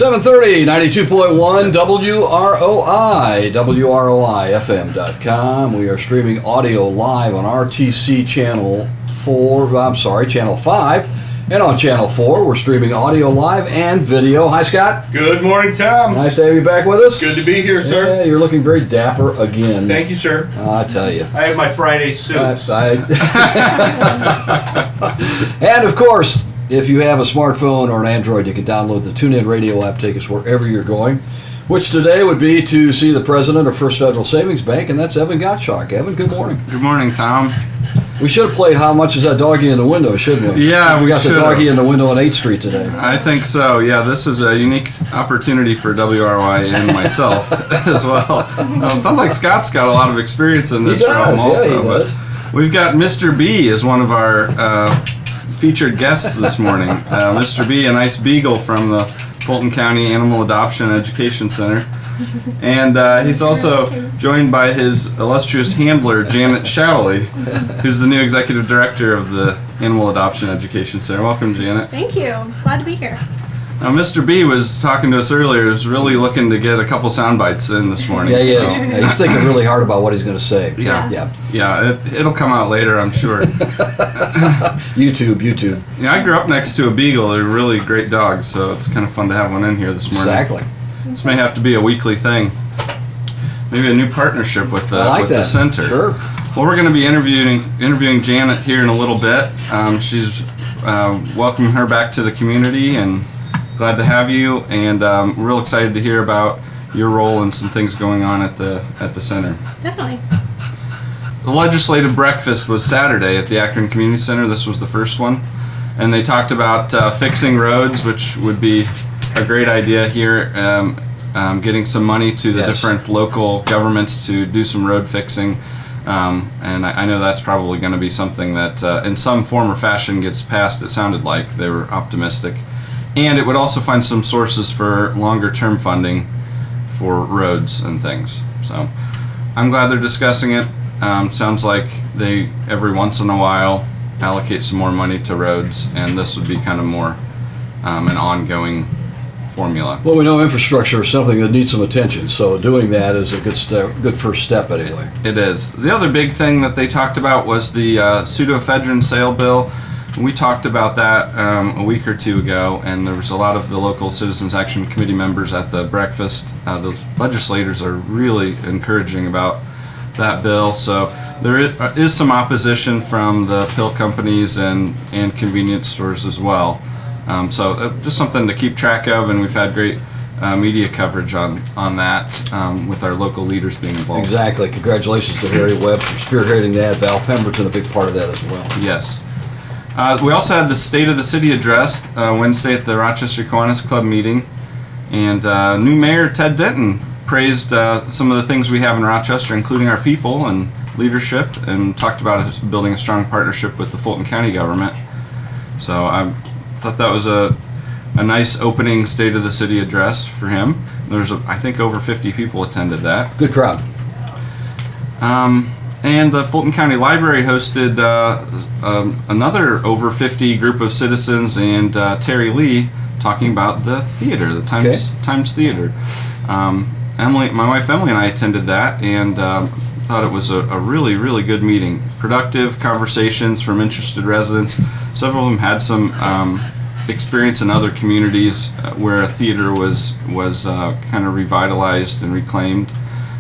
730, 92.1 WROI, WROIFM.com. We are streaming audio live on RTC Channel 5. And on Channel 4, we're streaming audio live and video. Hi, Scott. Good morning, Tom. Nice to have you back with us. Good to be here, sir. Yeah, you're looking very dapper again. Thank you, sir. I tell you. I have my Friday suits. And of course, if you have a smartphone or an Android, you can download the TuneIn Radio app, take us wherever you're going, which today would be to see the president of First Federal Savings Bank, and that's Evan Gottschalk. Evan, good morning. Good morning, Tom. We should have played How Much Is That Doggy in the Window, shouldn't we? Yeah, we got the doggy in the window on 8th Street today. I think so. Yeah, this is a unique opportunity for WRY and myself as well. It sounds like Scott's got a lot of experience in this realm also. Yeah, he does. We've got Mr. B as one of our featured guests this morning. Mr. B, a nice beagle from the Fulton County Animal Adoption Education Center. And he's also joined by his illustrious handler, Janet Showley, who's the new executive director of the Animal Adoption Education Center. Welcome, Janet. Thank you. Glad to be here. Now, Mr. B was talking to us earlier. He was really looking to get a couple sound bites in this morning. Yeah, he is. Yeah, he's thinking really hard about what he's going to say. Yeah, it'll come out later, I'm sure. YouTube. Yeah, I grew up next to a beagle. They're really great dogs, so it's kind of fun to have one in here this morning. Exactly. This may have to be a weekly thing. Maybe a new partnership with the center. Sure. Well, we're going to be interviewing Janet here in a little bit. She's welcoming her back to the community, and glad to have you. And real excited to hear about your role and some things going on at the center. Definitely. The legislative breakfast was Saturday at the Akron Community Center. This was the first one, and they talked about fixing roads, which would be a great idea here, getting some money to the different local governments to do some road fixing. And I know that's probably going to be something that in some form or fashion gets passed. It sounded like they were optimistic. And it would also find some sources for longer term funding for roads and things. So I'm glad they're discussing it. Sounds like they every once in a while allocate some more money to roads, and this would be kind of more an ongoing formula. Well, we know infrastructure is something that needs some attention, so doing that is a good first step anyway. It is. The other big thing that they talked about was the pseudoephedrine sale bill. We talked about that a week or two ago, and there was a lot of the local Citizens Action Committee members at the breakfast. The legislators are really encouraging about that bill, so there is some opposition from the pill companies and convenience stores as well. So just something to keep track of, and we've had great media coverage on that with our local leaders being involved. Exactly. Congratulations to Harry Webb for spearheading that. Val Pemberton, a big part of that as well. Yes. We also had the State of the City address Wednesday at the Rochester Kiwanis Club meeting, and new Mayor Ted Denton praised some of the things we have in Rochester, including our people and leadership, and talked about building a strong partnership with the Fulton County government. So I thought that was a nice opening State of the City address for him. There's, I think, over 50 people attended that. Good crowd. And the Fulton County Library hosted another over 50 group of citizens and Terry Lee talking about the theater, the Times Theater. My wife Emily and I attended that, and thought it was a really, really good meeting. Productive conversations from interested residents. Several of them had some experience in other communities where a theater was kind of revitalized and reclaimed.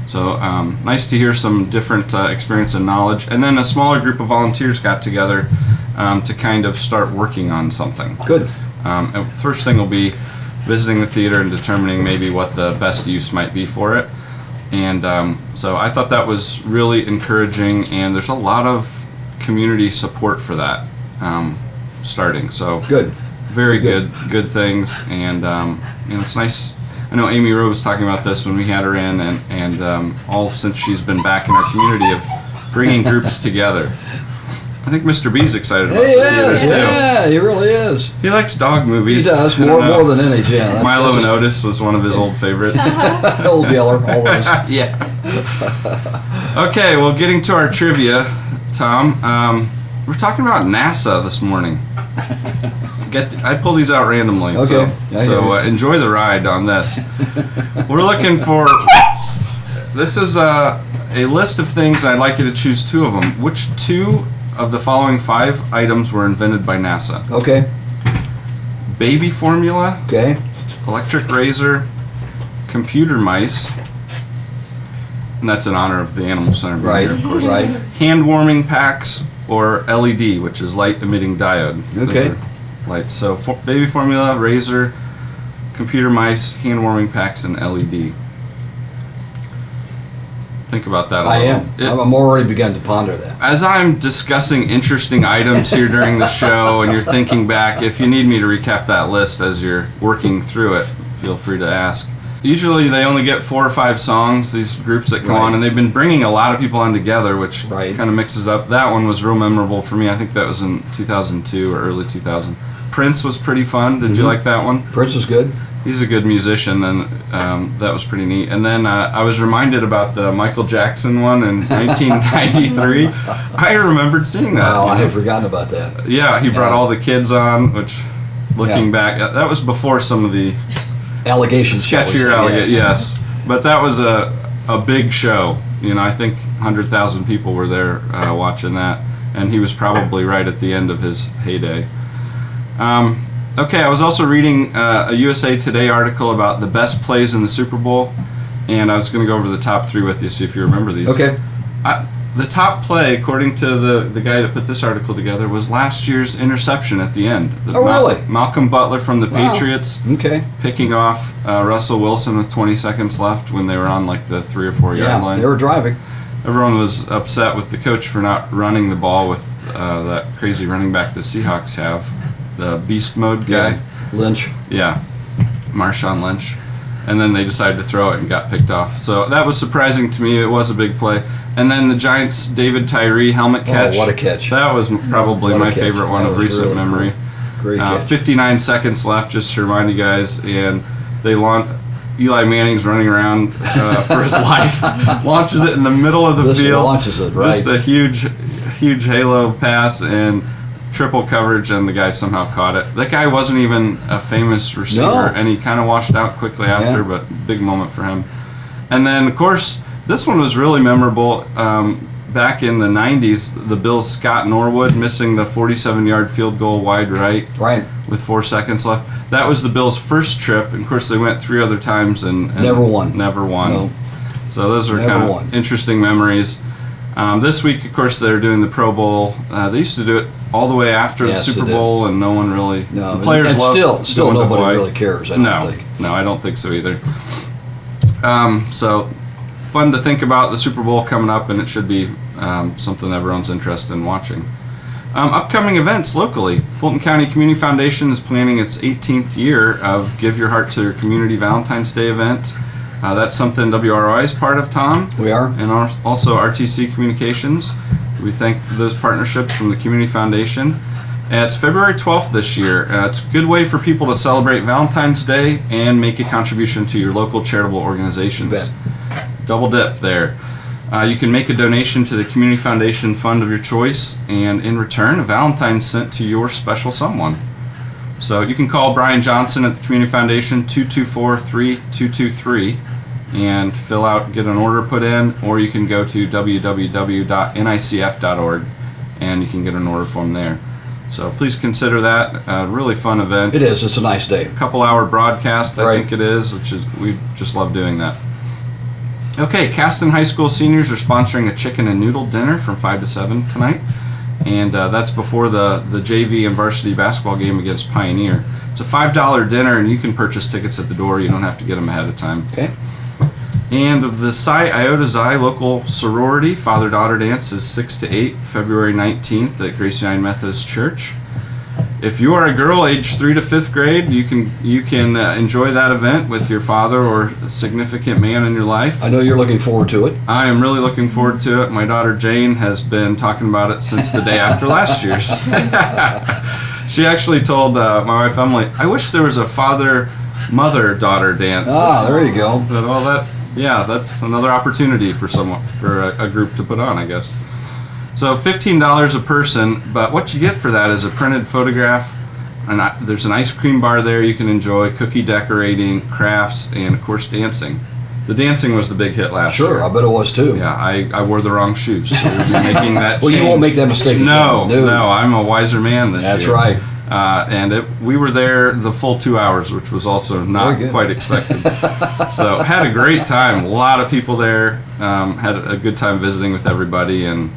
So nice to hear some different experience and knowledge. And then a smaller group of volunteers got together to kind of start working on something. Good. And first thing will be visiting the theater and determining maybe what the best use might be for it. And so I thought that was really encouraging, and there's a lot of community support for that starting. So good. Very good things, and it's nice. I know Amy Rowe was talking about this when we had her in, and all since she's been back in our community of bringing groups together. I think Mr. B's excited about the theater too. Yeah, he really is. He likes dog movies. He does, more than any, yeah. Milo and Otis was one of his old favorites. Old Yeller, all those. Yeah. Okay, well, getting to our trivia, Tom, we're talking about NASA this morning. I pull these out randomly. Okay. So enjoy the ride on this. We're looking for. This is a list of things. I'd like you to choose 2 of them. Which 2 of the following 5 items were invented by NASA? Okay. Baby formula, Okay. electric razor, computer mice, and that's in honor of the Animal Center being Right. here, of course. Right. Hand warming packs or LED, which is light emitting diode. Okay. Those are lights. So baby formula, razor, computer mice, hand warming packs, and LED. Think about that a I little. am. I'm already begun to ponder that. As I'm discussing interesting items here during the show and you're thinking back, if you need me to recap that list as you're working through it, feel free to ask. Usually they only get 4 or 5 songs, these groups that come Right. on, and they've been bringing a lot of people on together, which Right. kind of mixes up. That one was real memorable for me. I think that was in 2002 or early 2000. Prince was pretty fun. Did you like that one? Prince is good. He's a good musician, and that was pretty neat. And then I was reminded about the Michael Jackson one in 1993. I remembered seeing that. Wow, you I know? had forgotten about that. Yeah, he brought Yeah. all the kids on, which, looking Yeah. back, that was before some of the Allegations. shall we sketchier say, allegations. Yes, but that was a big show. You know, I think 100,000 people were there watching that, and he was probably right at the end of his heyday. Okay, I was also reading a USA Today article about the best plays in the Super Bowl, and I was going to go over the top 3 with you, see if you remember these. Okay. The top play, according to the guy that put this article together, was last year's interception at the end. Oh, really? Malcolm Butler from the Wow. Patriots Okay. picking off Russell Wilson with 20 seconds left when they were on like the 3 or 4 yard Yeah, line. they were driving. Everyone was upset with the coach for not running the ball with that crazy running back the Seahawks have, the beast mode guy. Lynch. Yeah, Marshawn Lynch. And then they decided to throw it and got picked off. So that was surprising to me. It was a big play. And then the Giants' David Tyree helmet catch. Oh, what a catch. That was probably What a my catch. favorite one That of was recent really memory. cool. Great catch. 59 seconds left, just to remind you guys. And they Eli Manning's running around for his life. Launches it in the middle of the This field. launches it, right. Just a huge halo pass and triple coverage, and the guy somehow caught it. That guy wasn't even a famous receiver, No. and he kind of washed out quickly after, Yeah. but big moment for him. And then, of course, this one was really memorable. Back in the 90s, the Bills' Scott Norwood missing the 47-yard field goal wide right Right. with 4 seconds left. That was the Bills' first trip, and of course they went 3 other times and Never won. Never won. No. So those were Never kind won. of interesting memories. This week, of course, they're doing the Pro Bowl. They used to do it all the way after Yes, the Super they did. Bowl, and no one really. No. The players and love still doing the nobody Hawaii. really cares, I don't No, think. no, I don't think so either. So fun to think about the Super Bowl coming up, and it should be something everyone's interested in watching. Upcoming events locally. Fulton County Community Foundation is planning its 18th year of Give Your Heart to Your Community Valentine's Day event. That's something WROI is part of, Tom, We are? and also RTC Communications. We thank for those partnerships from the Community Foundation. It's February 12th this year. It's a good way for people to celebrate Valentine's Day and make a contribution to your local charitable organizations. Bet. Double dip there. You can make a donation to the Community Foundation fund of your choice, and in return, a Valentine's sent to your special someone. So you can call Brian Johnson at the Community Foundation, 224-3223, and get an order put in, or you can go to www.nicf.org, and you can get an order form there. So please consider that a really fun event. It is. It's a nice day. Couple-hour broadcast, I Right. think it is, we just love doing that. Okay, Caston High School seniors are sponsoring a chicken and noodle dinner from 5 to 7 tonight, and that's before the JV and varsity basketball game against Pioneer. It's a $5 dinner, and you can purchase tickets at the door. You don't have to get them ahead of time. Okay. And the Psi Iota Xi local sorority father-daughter dance is 6 to 8, February 19th at Grace United Methodist Church. If you are a girl aged 3 to 5th grade, you can enjoy that event with your father or a significant man in your life. I know you're looking forward to it. I am really looking forward to it. My daughter Jane has been talking about it since the day after last year's. She actually told my wife Emily, "I wish there was a father-mother-daughter dance." Ah, there you go. I said, "Well, that's another opportunity for a group to put on, I guess." So $15 a person, but what you get for that is a printed photograph, and there's an ice cream bar there you can enjoy, cookie decorating, crafts, and of course dancing. The dancing was the big hit last year. Sure, I bet it was too. Yeah, I wore the wrong shoes, so we'll be making that Well, change. you won't make that mistake again. No, I'm a wiser man this year. That's right. And we were there the full 2 hours, which was also not quite expected. So had a great time. A lot of people there. Had a good time visiting with everybody. And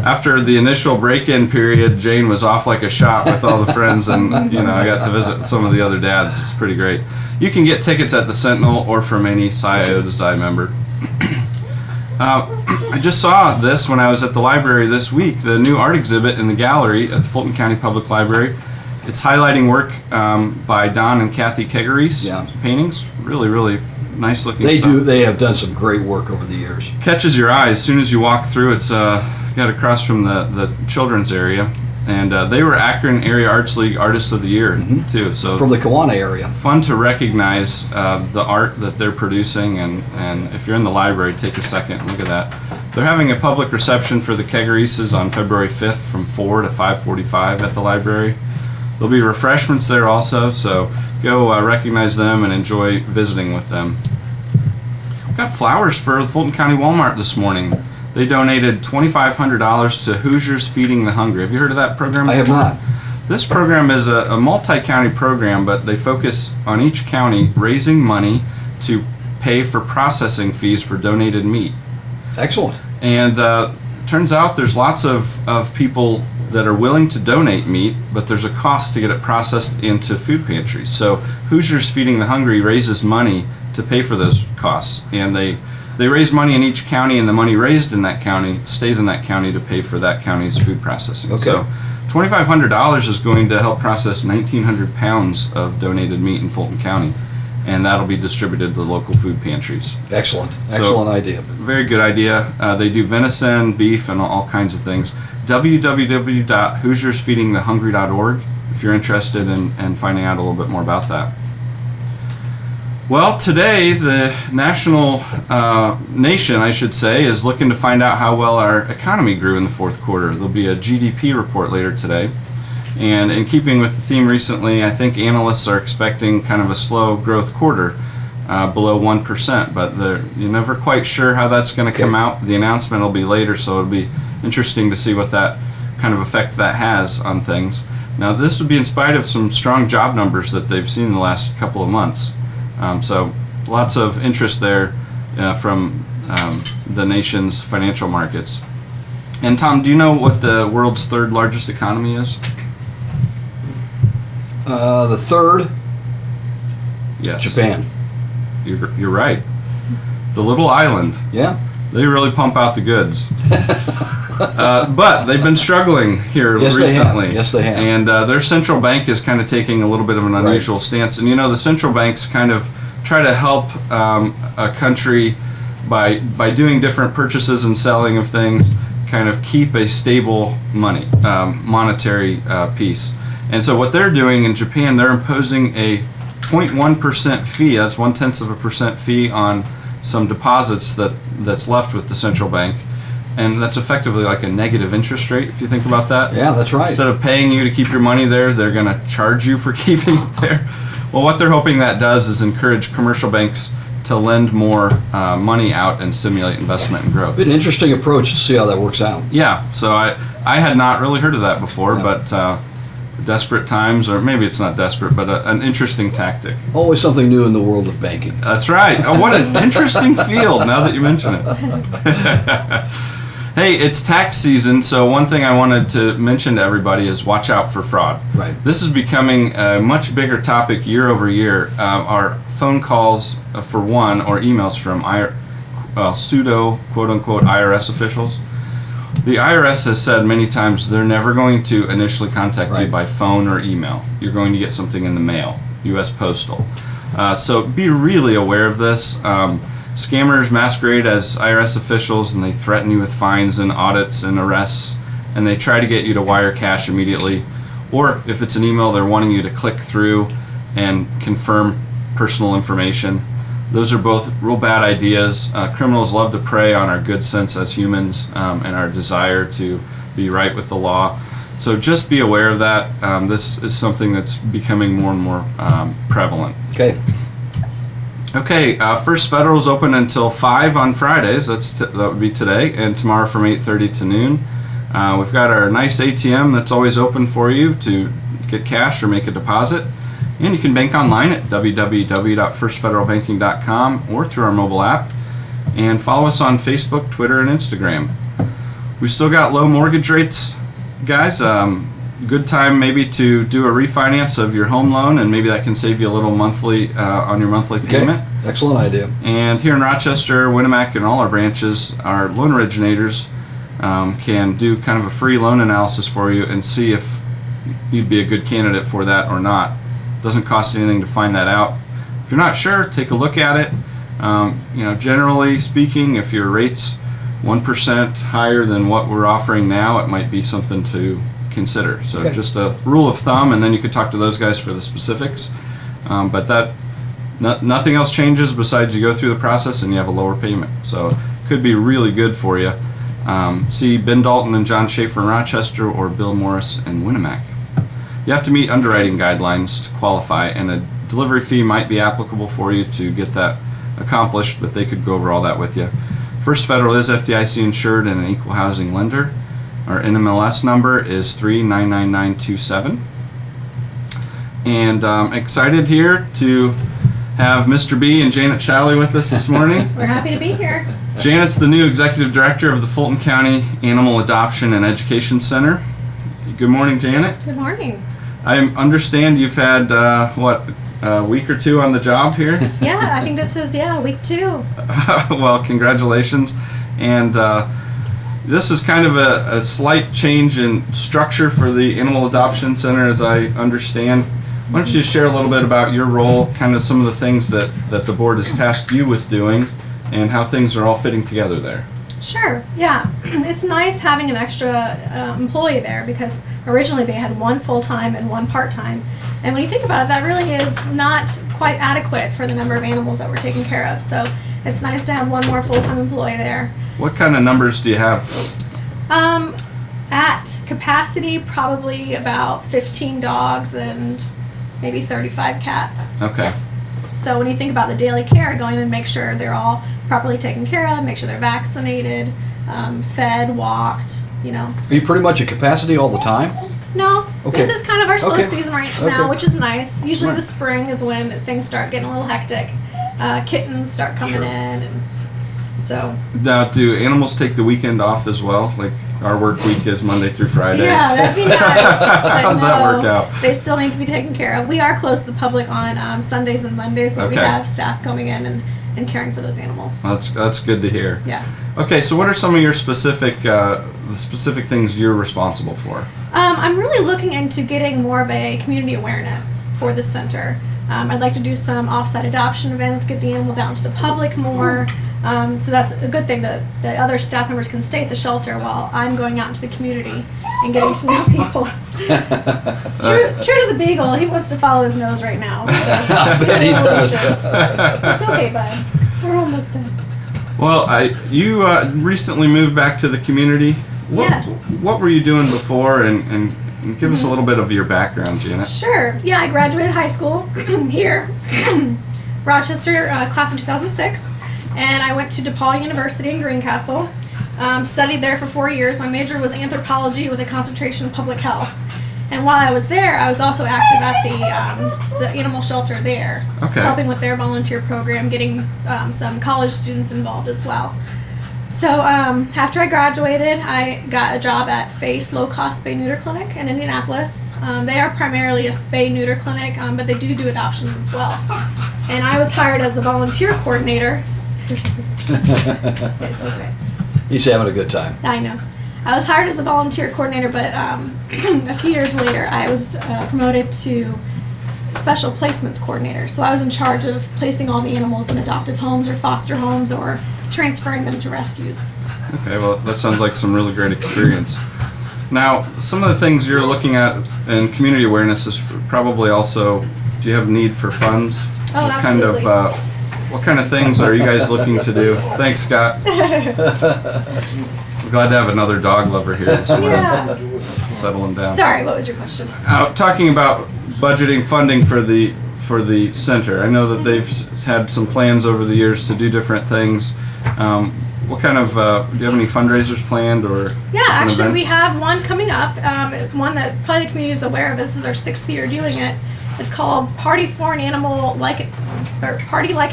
after the initial break-in period, Jane was off like a shot with all the friends, and I got to visit some of the other dads. It's pretty great. You can get tickets at the Sentinel or from any Sci member. I just saw this when I was at the library this week, the new art exhibit in the gallery at the Fulton County Public Library. It's highlighting work by Don and Kathy Kegery's paintings. Really, really nice looking stuff. They have done some great work over the years. Catches your eye as soon as you walk through. It's got across from the children's area. And they were Akron Area Arts League Artists of the Year, too. So from the Kewanee area. Fun to recognize the art that they're producing. And if you're in the library, take a second and look at that. They're having a public reception for the Kegery's on February 5th from 4 to 5:45 at the library. There'll be refreshments there also, so go recognize them and enjoy visiting with them. Got flowers for the Fulton County Walmart this morning. They donated $2,500 to Hoosiers Feeding the Hungry. Have you heard of that program before? I have not. This program is a multi-county program, but they focus on each county raising money to pay for processing fees for donated meat. Excellent. And turns out there's lots of people that are willing to donate meat, but there's a cost to get it processed into food pantries. So Hoosiers Feeding the Hungry raises money to pay for those costs, and they raise money in each county, and the money raised in that county stays in that county to pay for that county's food processing. Okay. So $2,500 is going to help process 1,900 pounds of donated meat in Fulton County, and that'll be distributed to the local food pantries. Excellent. Excellent idea. Very good idea. They do venison, beef, and all kinds of things. www.hoosiersfeedingthehungry.org if you're interested in finding out a little bit more about that. Well, today the nation, I should say, is looking to find out how well our economy grew in the fourth quarter. There'll be a GDP report later today. And in keeping with the theme recently, I think analysts are expecting kind of a slow growth quarter, below 1%, but you're never quite sure how that's going to come out. The announcement will be later, so it'll be interesting to see what that kind of effect that has on things. Now, this would be in spite of some strong job numbers that they've seen in the last couple of months. So lots of interest there from the nation's financial markets. And Tom, do you know what the world's third largest economy is? The third? Yes. Japan. You're right. The little island. Yeah. They really pump out the goods. But they've been struggling here recently. Yes, they have. And their central bank is kind of taking a little bit of an unusual stance. And the central banks kind of try to help a country by doing different purchases and selling of things, kind of keep a stable monetary piece. And so what they're doing in Japan, they're imposing a 0.1% fee, that's 0.1% fee on some deposits that's left with the central bank. And that's effectively like a negative interest rate, if you think about that. Yeah, that's right. Instead of paying you to keep your money there, they're going to charge you for keeping it there. Well, what they're hoping that does is encourage commercial banks to lend more money out and stimulate investment and growth. An interesting approach to see how that works out. Yeah, so I had not really heard of that before, but desperate times, or maybe it's not desperate, but an interesting tactic. Always something new in the world of banking. That's right. Oh, what an interesting field, now that you mention it. Hey, it's tax season, so one thing I wanted to mention to everybody is watch out for fraud. Right. This is becoming a much bigger topic year over year. Our phone calls, for one, or emails from pseudo, quote-unquote, IRS officials. The IRS has said many times they're never going to initially contact you by phone or email. You're going to get something in the mail, U.S. Postal. So be really aware of this. Scammers masquerade as IRS officials, and they threaten you with fines and audits and arrests, and they try to get you to wire cash immediately. Or if it's an email, they're wanting you to click through and confirm personal information. Those are both real bad ideas. Criminals love to prey on our good sense as humans and our desire to be right with the law. So just be aware of that. This is something that's becoming more and more prevalent. Okay. Okay, First Federal is open until 5 on Fridays. That would be today, and tomorrow from 8:30 to noon. We've got our nice ATM that's always open for you to get cash or make a deposit. And you can bank online at www.firstfederalbanking.com or through our mobile app. And follow us on Facebook, Twitter, and Instagram. We still got low mortgage rates, guys. Good time maybe to do a refinance of your home loan, and maybe that can save you a little monthly on your monthly payment. Okay. Excellent idea. And here in Rochester, Winnemac, and all our branches, our loan originators can do kind of a free loan analysis for you and see if you'd be a good candidate for that or not. Doesn't cost anything to find that out. If you're not sure, take a look at it. Generally speaking, if your rate's 1% higher than what we're offering now, it might be something to consider. So Okay. just a rule of thumb, and then you could talk to those guys for the specifics. But nothing else changes besides you go through the process and you have a lower payment. So it could be really good for you. See Ben Dalton and John Schaefer in Rochester, or Bill Morris in Winnemac. You have to meet underwriting guidelines to qualify, and a delivery fee might be applicable for you to get that accomplished, but they could go over all that with you. First Federal is FDIC insured and an equal housing lender. Our NMLS number is 399927. And excited here to have Mr. B and Janet Shalley with us this morning. We're happy to be here. Janet's the new executive director of the Fulton County Animal Adoption and Education Center. Good morning, Janet. Good morning. I understand you've had, a week or two on the job here? Yeah, I think this is, week 2. Well, congratulations. And this is kind of a slight change in structure for the Animal Adoption Center, as I understand. Why don't you share a little bit about your role, kind of some of the things that the board has tasked you with doing, and how things are all fitting together there? Sure, yeah. It's nice having an extra employee there, because originally they had 1 full-time and 1 part-time. And when you think about it, that really is not quite adequate for the number of animals that we're taking care of. So it's nice to have 1 more full-time employee there. What kind of numbers do you have? At capacity, probably about 15 dogs and maybe 35 cats. Okay. So when you think about the daily care, going in and make sure they're all properly taken care of, make sure they're vaccinated, fed, walked, Are you pretty much at capacity all the time? No, Okay. this is kind of our slow Okay. season right Okay. now, which is nice. Usually Right. the spring is when things start getting a little hectic. Kittens start coming Sure. in, and so. Now, do animals take the weekend off as well? Like our work week is Monday through Friday. Yeah, that'd be nice. But How's that no, work out? They still need to be taken care of. We are closed to the public on Sundays and Mondays, but we Okay. have staff coming in and caring for those animals. That's good to hear. Yeah. Okay, so what are some of your specific things you're responsible for? I'm really looking into getting more of a community awareness for the center. I'd like to do some off-site adoption events, get the animals out into the public more. So that's a good thing that the other staff members can stay at the shelter while I'm going out into the community and getting to know people. True to the beagle, he wants to follow his nose right now. So I bet he does. It's okay, bud. We're almost done. Well, you recently moved back to the community. Yeah. What were you doing before, and give us a little bit of your background, Janet. Sure. Yeah, I graduated high school here, Rochester, class of 2006, and I went to DePaul University in Greencastle. Studied there for 4 years. My major was anthropology with a concentration in public health. And while I was there, I was also active at the animal shelter there, Okay. helping with their volunteer program, getting some college students involved as well. So after I graduated, I got a job at FACE Low Cost Spay Neuter Clinic in Indianapolis. They are primarily a spay neuter clinic, but they do adoptions as well. And I was hired as the volunteer coordinator. It's okay. He's having a good time. I know. I was hired as the volunteer coordinator, but a few years later, I was promoted to special placements coordinator. So I was in charge of placing all the animals in adoptive homes or foster homes or transferring them to rescues. Okay, well, that sounds like some really great experience. Now, some of the things you're looking at in community awareness is probably also, do you have need for funds? Oh, What kind absolutely. of, What kind of things are you guys looking to do? Thanks, Scott. We're glad to have another dog lover here this morning. Yeah. Settling down. Sorry, what was your question? Talking about budgeting funding for the center, I know that they've had some plans over the years to do different things. What kind of do you have any fundraisers planned or? Yeah, different actually, we events? have one coming up. One that probably the community is aware of. This is our 6th year doing it. It's called Party like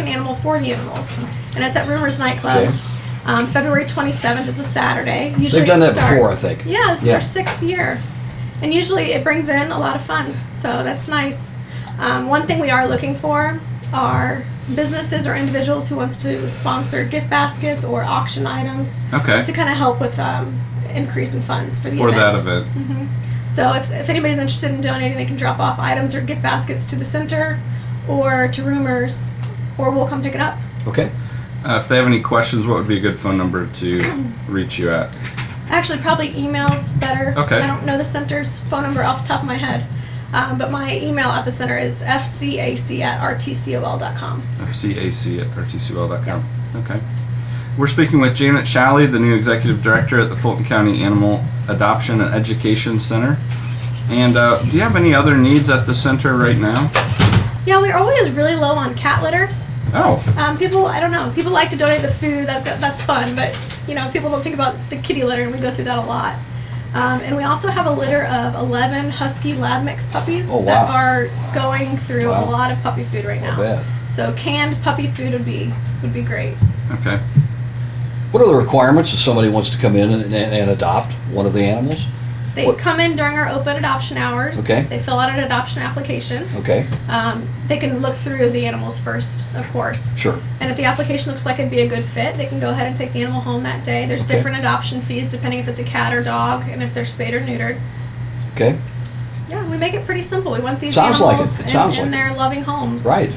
an Animal for the Animals, and it's at Rumors Nightclub. Okay. February 27th is a Saturday. Usually They've done it that before, I starts- think. Yeah, this is Yeah. our 6th year, and usually it brings in a lot of funds, so that's nice. One thing we are looking for are businesses or individuals who wants to sponsor gift baskets or auction items Okay. to kind of help with increase in funds for the For event. that event. So if anybody's interested in donating, they can drop off items or gift baskets to the center or to Rumors, or we'll come pick it up. Okay. If they have any questions, what would be a good phone number to reach you at? Actually, probably email's better. Okay. I don't know the center's phone number off the top of my head. But my email at the center is fcac@rtcol.com. fcac@rtcol.com. Okay. We're speaking with Janet Shalley, the new executive director at the Fulton County Animal Adoption and Education Center. And do you have any other needs at the center right now? Yeah, we're always really low on cat litter. Oh, People, I don't know, people like to donate the food, that's fun, but people don't think about the kitty litter, and we go through that a lot. And we also have a litter of 11 Husky Lab Mix puppies Oh, wow. that are going through Wow. a lot of puppy food right now. Not bad. So canned puppy food would be great. okay. What are the requirements if somebody wants to come in and adopt one of the animals? They What- come in during our open adoption hours. Okay. They fill out an adoption application. Okay, They can look through the animals first, of course. sure. And if the application looks like it'd be a good fit, they can go ahead and take the animal home that day. There's Okay. different adoption fees depending if it's a cat or dog and if they're spayed or neutered. Okay, Yeah, we make it pretty simple. We want these Sounds like it. animals It sounds in like their loving homes. right.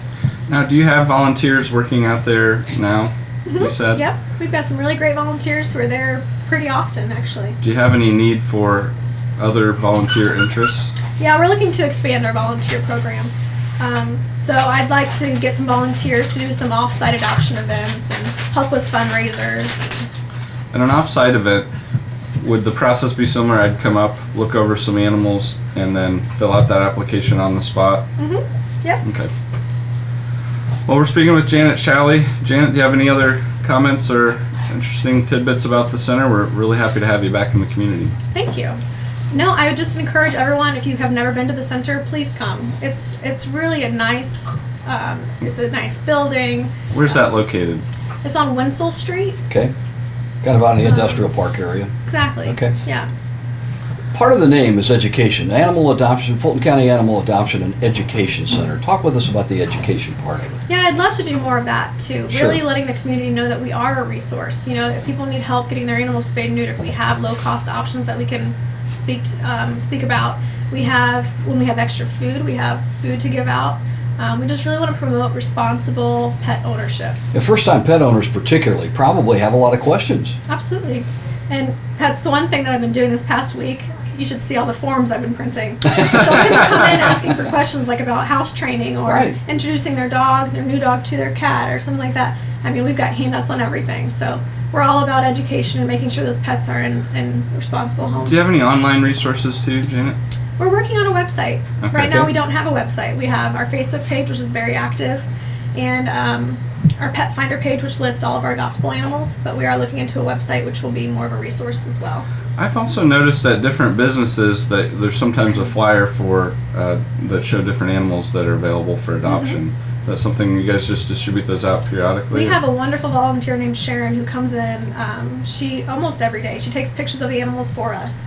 Now, do you have volunteers working out there now? You said? Yep, we've got some really great volunteers who are there pretty often, actually. Do you have any need for other volunteer interests? Yeah, we're looking to expand our volunteer program. So I'd like to get some volunteers to do some off-site adoption events and help with fundraisers. At an off-site event, would the process be similar? I'd come up, look over some animals, and then fill out that application on the spot? Yep. Okay. Well, we're speaking with Janet Shalley. Janet, do you have any other comments or interesting tidbits about the center? We're really happy to have you back in the community. Thank you. No, I would just encourage everyone, if you have never been to the center, please come. It's really a nice building. Where's that located? It's on Winsell Street. Okay. Kind of out in the industrial park area. Exactly. Okay. Yeah. Part of the name is education. Animal adoption, Fulton County Animal Adoption and Education Center. Talk with us about the education part of it. Yeah, I'd love to do more of that too. Sure. Really letting the community know that we are a resource. If people need help getting their animals spayed and neutered, we have low-cost options that we can speak about. When we have extra food, we have food to give out. We just really want to promote responsible pet ownership. And first-time pet owners particularly probably have a lot of questions. Absolutely. And that's the one thing that I've been doing this past week. You should see all the forms I've been printing. So people come in asking for questions like about house training or Right. introducing their new dog to their cat or something like that. I mean, we've got handouts on everything. So we're all about education and making sure those pets are in responsible homes. Do you have any online resources too, Janet? We're working on a website. Okay. Right now Okay. we don't have a website. We have our Facebook page, which is very active, and our pet finder page, which lists all of our adoptable animals, but we are looking into a website which will be more of a resource as well. I've also noticed at different businesses that there's sometimes a flyer for that show different animals that are available for adoption. Is that something you guys just distribute those out periodically? We have a wonderful volunteer named Sharon who comes in, she almost every day, she takes pictures of the animals for us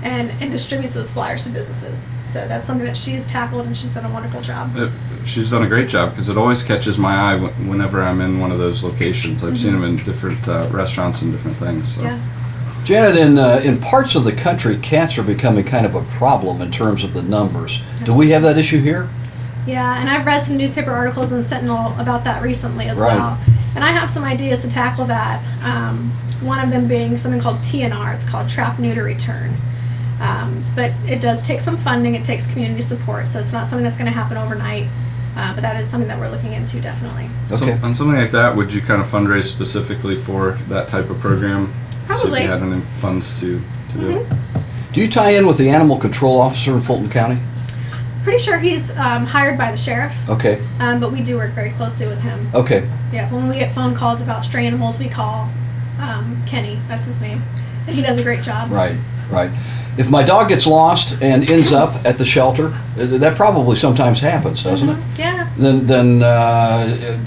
and distributes those flyers to businesses. So that's something that she's tackled and she's done a wonderful job. She's done a great job because it always catches my eye whenever I'm in one of those locations. I've seen them in different restaurants and different things. So. Yeah. Janet, in parts of the country, cats are becoming kind of a problem in terms of the numbers. Do we have that issue here? Yeah, and I've read some newspaper articles in the Sentinel about that recently as Right. well. And I have some ideas to tackle that. One of them being something called TNR. It's called Trap, Neuter, Return. But it does take some funding. It takes community support. So it's not something that's going to happen overnight. But that is something that we're looking into definitely. Okay. So, on something like that, would you kind of fundraise specifically for that type of program? See Probably. if you had any funds to do it. Do you tie in with the animal control officer in Fulton County? Pretty sure he's hired by the sheriff, Okay. but we do work very closely with him. Okay. Yeah, when we get phone calls about stray animals, we call Kenny, that's his name, and he does a great job. Right. Right. If my dog gets lost and ends up at the shelter, that probably sometimes happens, doesn't it? Yeah. Then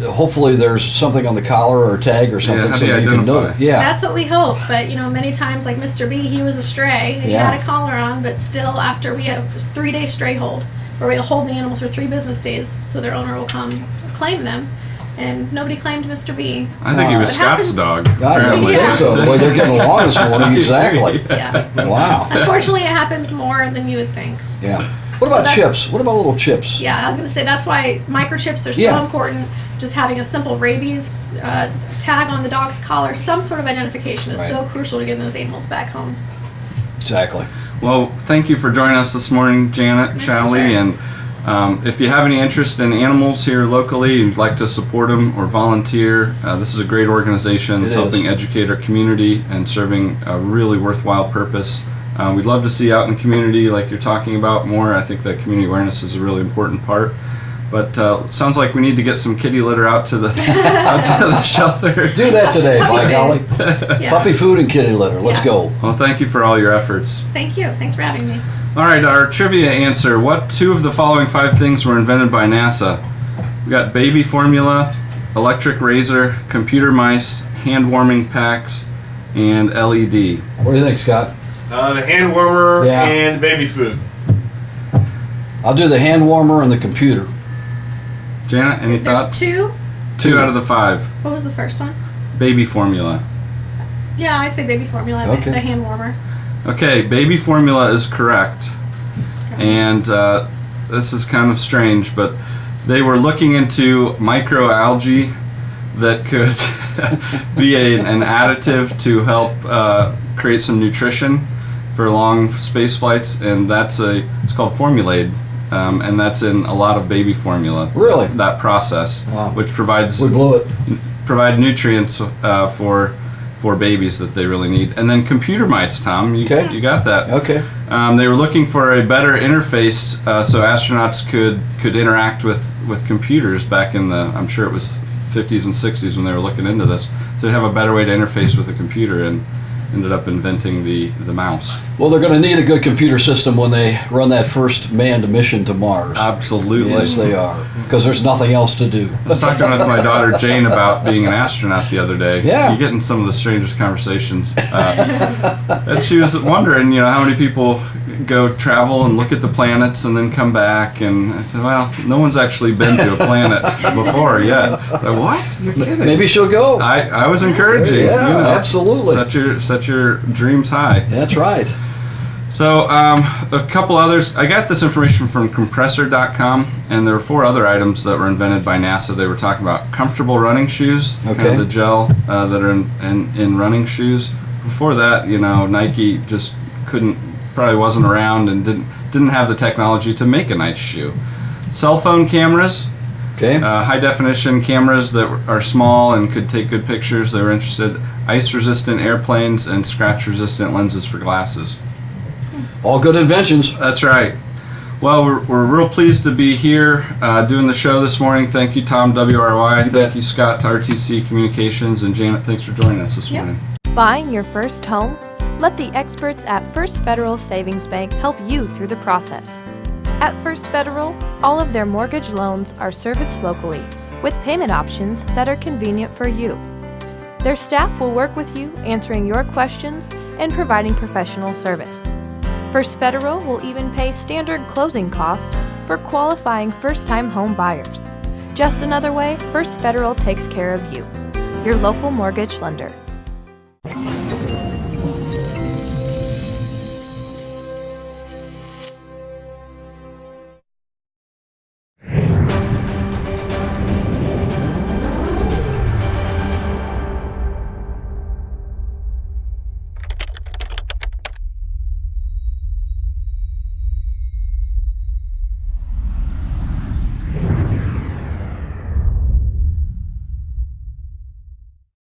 hopefully there's something on the collar or tag or something how so do you that you can know it. identify? Yeah. That's what we hope, but many times, like Mr. B, he was a stray, and he Yeah. had a collar on, but still after we have 3-day stray hold, where we hold the animals for 3 business days, so their owner will come claim them, and nobody claimed Mr. B. I think he was It Scott's happens. dog. I don't apparently. think so. The way they're getting along this morning, exactly. Yeah. Wow. Unfortunately, it happens more than you would think. Yeah. What about that's- chips? What about little chips? Yeah, I was going to say that's why microchips are so Yeah. important. Just having a simple rabies tag on the dog's collar, some sort of identification is Right. so crucial to getting those animals back home. Exactly. Well, thank you for joining us this morning, Janet, Charlie, sure. and if you have any interest in animals here locally, you'd like to support them or volunteer, this is a great organization that's It is. helping educate our community and serving a really worthwhile purpose. We'd love to see you out in the community like you're talking about more. I think that community awareness is a really important part. But sounds like we need to get some kitty litter out to the out to the shelter. Do that today, by Puppy golly. Yeah. Puppy food and kitty litter. Let's Yeah. go. Well, thank you for all your efforts. Thank you. Thanks for having me. All right, our trivia answer. What 2 of the following 5 things were invented by NASA? We got baby formula, electric razor, computer mice, hand warming packs, and LED. What do you think, Scott? The hand warmer Yeah. and baby food. I'll do the hand warmer and the computer. Janet, any There's thoughts? 2. 2 out of the 5. What was the first one? Baby formula. Yeah, I say baby formula, Okay. the hand warmer. Okay, baby formula is correct. And this is kind of strange, but they were looking into microalgae that could be an additive to help create some nutrition for long space flights, and it's called Formulade, and that's in a lot of baby formula. Really? That process, Wow. which provides We blew it. nutrients for babies that they really need. And then computer mice, Tom, you Okay. you got that. Okay. They were looking for a better interface so astronauts could interact with computers back in the, I'm sure it was 50s and 60s when they were looking into this. So they'd have a better way to interface with the computer, and ended up inventing the mouse. Well, they're going to need a good computer system when they run that first manned mission to Mars. Absolutely. Yes, they are. Because there's nothing else to do. I was talking with my daughter Jane about being an astronaut the other day. Yeah. You get in some of the strangest conversations. And she was wondering, how many people go travel and look at the planets and then come back. And I said, well, no one's actually been to a planet before yet. Like, what? You're kidding. Maybe she'll go. I was encouraging. Yeah, absolutely. Set your dreams high. That's right. So a couple others. I got this information from compressor.com, and there were 4 other items that were invented by NASA. They were talking about comfortable running shoes, kind Okay. of the gel that are in running shoes. Before that, Nike just probably wasn't around and didn't have the technology to make a nice shoe. Cell phone cameras, Okay. high definition cameras that are small and could take good pictures. They were interested. Ice resistant airplanes and scratch resistant lenses for glasses. All good inventions. That's right. Well, we're real pleased to be here doing the show this morning. Thank you, Tom, WRY. bet. Thank you, Scott, to RTC Communications. And Janet, thanks for joining us this Yep. morning. Buying your first home? Let the experts at First Federal Savings Bank help you through the process. At First Federal, all of their mortgage loans are serviced locally with payment options that are convenient for you. Their staff will work with you answering your questions and providing professional service. First Federal will even pay standard closing costs for qualifying first-time home buyers. Just another way First Federal takes care of you. Your local mortgage lender.